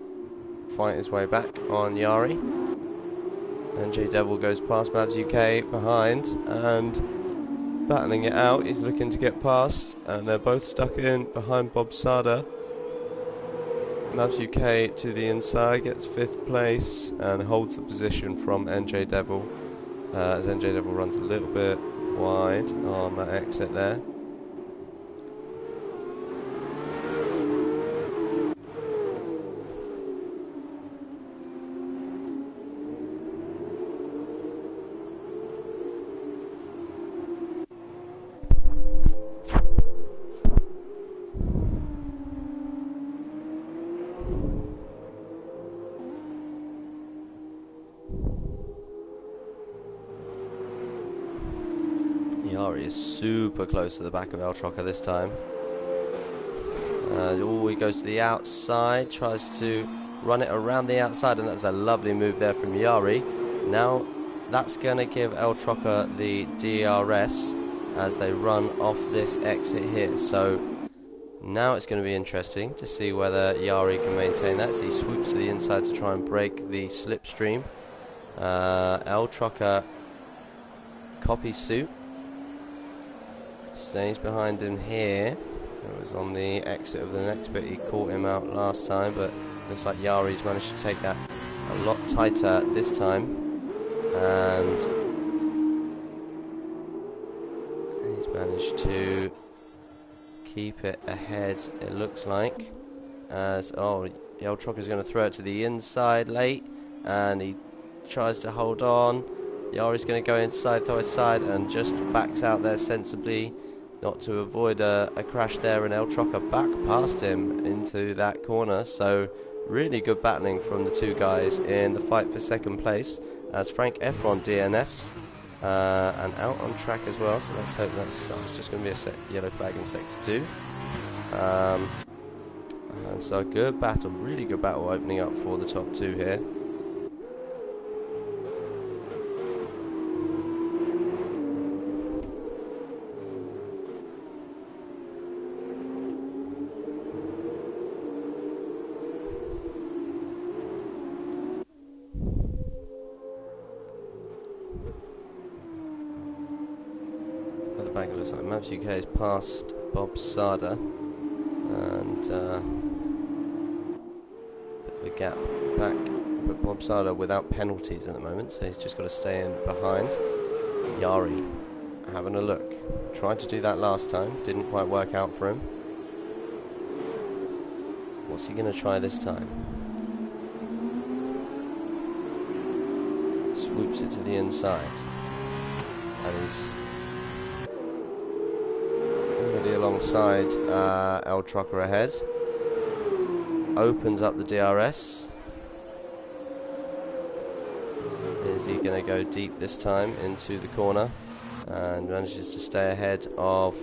fight his way back on Yari. NJ Devil goes past Mavs UK behind and battling it out. He's looking to get past, and they're both stuck in behind Bob Sada. Mavs UK to the inside, gets 5th place and holds the position from NJ Devil as NJ Devil runs a little bit wide on that exit there. Yari is super close to the back of El Troca this time. He goes to the outside, tries to run it around the outside, and that's a lovely move there from Yari. Now that's going to give El Troca the DRS as they run off this exit here. So now it's going to be interesting to see whether Yari can maintain that. So he swoops to the inside to try and break the slipstream. El Troca copies suit. Stays behind him here. It was on the exit of the next bit. He caught him out last time, but looks like Yari's managed to take that a lot tighter this time. And he's managed to keep it ahead, it looks like. As El Troca's going to throw it to the inside late, and he tries to hold on. Yari's going to go inside, throw it side, and just backs out there sensibly, not to avoid a crash there, and El Troca back past him into that corner. So really good battling from the two guys in the fight for second place, as Frank Efron DNFs and out on track as well. So let's hope that's just going to be a yellow flag in sector 2. And so a good battle, really good battle opening up for the top two here. Back, it looks like Mavs UK has passed Bob Sada, and bit of a gap back, but Bob Sada without penalties at the moment, so he's just got to stay in behind. Yari having a look, tried to do that last time, didn't quite work out for him. What's he going to try this time? Swoops it to the inside, and he's alongside El Troca ahead. Opens up the DRS. Is he going to go deep this time into the corner, and manages to stay ahead of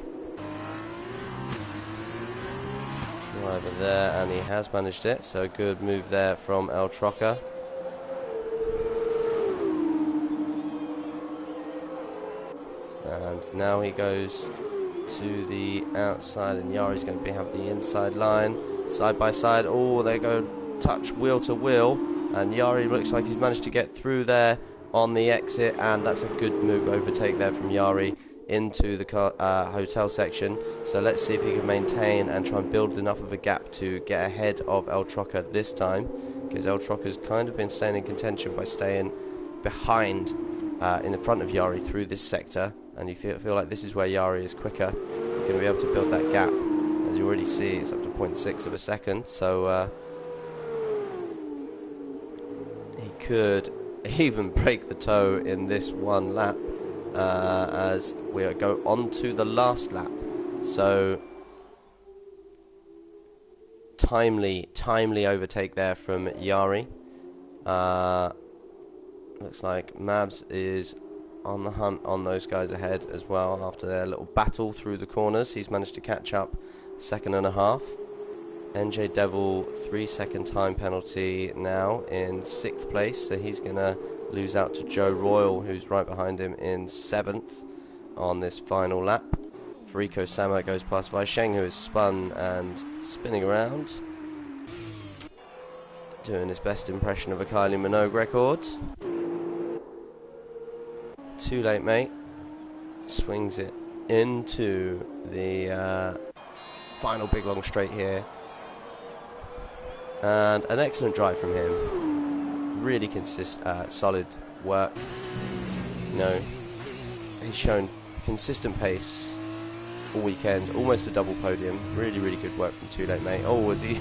driver there, and he has managed it, so good move there from El Troca. And now he goes to the outside, and Yari's going to have the inside line, side by side. Oh, they go touch wheel to wheel, and Yari looks like he's managed to get through there on the exit, and that's a good move overtake there from Yari into the hotel section. So let's see if he can maintain and try and build enough of a gap to get ahead of El Troca this time, because El Troca's kind of been staying in contention by staying behind in the front of Yari through this sector, and you feel like this is where Yari is quicker. He's going to be able to build that gap. As you already see, it's up to 0.6 of a second, so he could even break the toe in this one lap as we go on to the last lap. So timely overtake there from Yari. Looks like Mabs is on the hunt on those guys ahead as well after their little battle through the corners. He's managed to catch up 1.5 seconds. NJ Devil 3-second time penalty now in 6th place, so he's going to lose out to Joe Royal, who's right behind him in 7th on this final lap. Furiko Sama goes past Vaisheng, who is spun and spinning around, doing his best impression of a Kylie Minogue record. Too late, mate. Swings it into the final big long straight here. And an excellent drive from him. Really solid work. You know, he's shown consistent pace all weekend. Almost a double podium. Really good work from Too Late Mate. Oh, as he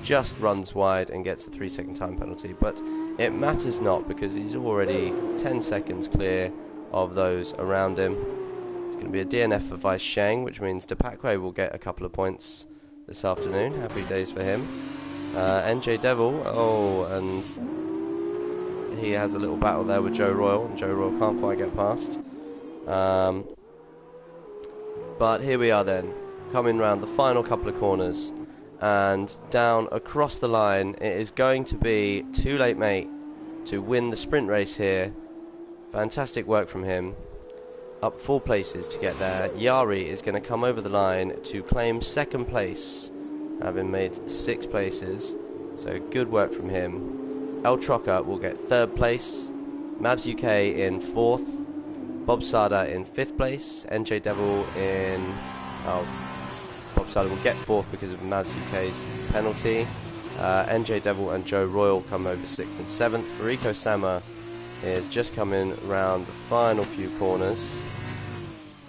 just runs wide and gets a 3-second time penalty. But it matters not, because he's already 10 seconds clear of those around him. It's going to be a DNF for Vaisheng, which means Depakwe will get a couple of points this afternoon. Happy days for him. NJ Devil, oh, and he has a little battle there with Joe Royal, and Joe Royal can't quite get past. But here we are then, coming round the final couple of corners, and down across the line. It is going to be Too Late Mate to win the sprint race here. Fantastic work from him. Up 4 places to get there. Yari is going to come over the line to claim 2nd place, having made 6 places. So good work from him. El Troca will get 3rd place. Mavs UK in 4th. Bob Sada in 5th place. NJ Devil in... Bob Sada will get 4th because of Mavs UK's penalty. NJ Devil and Joe Royal come over 6th and 7th. Furiko Sama is just coming round the final few corners,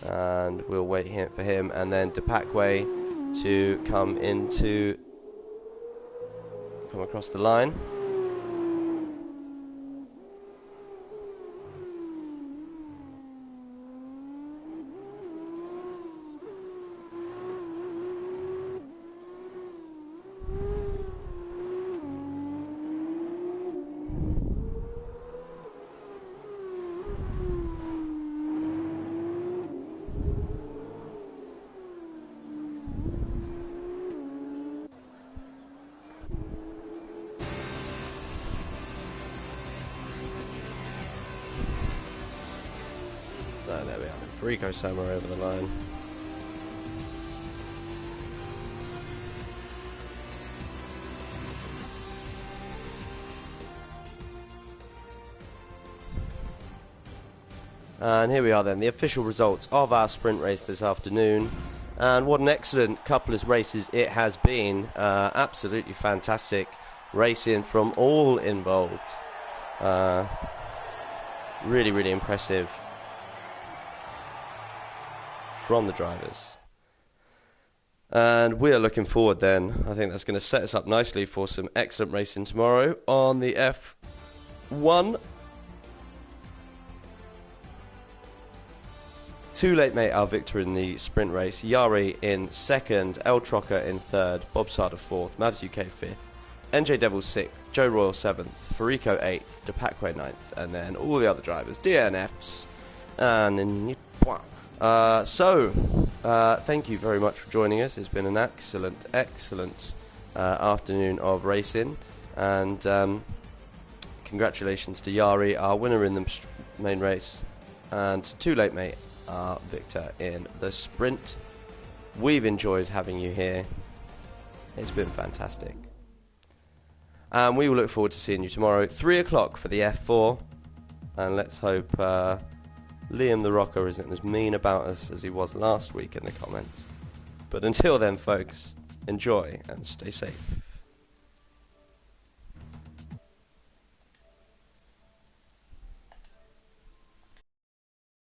and we'll wait here for him, and then Depakwe to come across the line. So there we are. Furiko Sama over the line. And here we are then, the official results of our sprint race this afternoon. And what an excellent couple of races it has been. Absolutely fantastic racing from all involved. Really impressive from the drivers. And we are looking forward then. I think that's going to set us up nicely for some excellent racing tomorrow on the F1. Too Late Mate, our victor in the sprint race. Yari in 2nd, El Troca in 3rd, Bob Sada 4th, Mavs UK 5th, NJ Devil 6th, Joe Royal 7th, Furiko 8th, Depakwe 9th, and then all the other drivers, DNFs, and so Thank you very much for joining us. It's been an excellent afternoon of racing, and congratulations to Yari, our winner in the main race, and Too Late Mate, our victor in the sprint. We've enjoyed having you here. It's been fantastic. And we will look forward to seeing you tomorrow at 3 o'clock for the F4. And let's hope Liam the Rocker isn't as mean about us as he was last week in the comments. But until then, folks, enjoy and stay safe.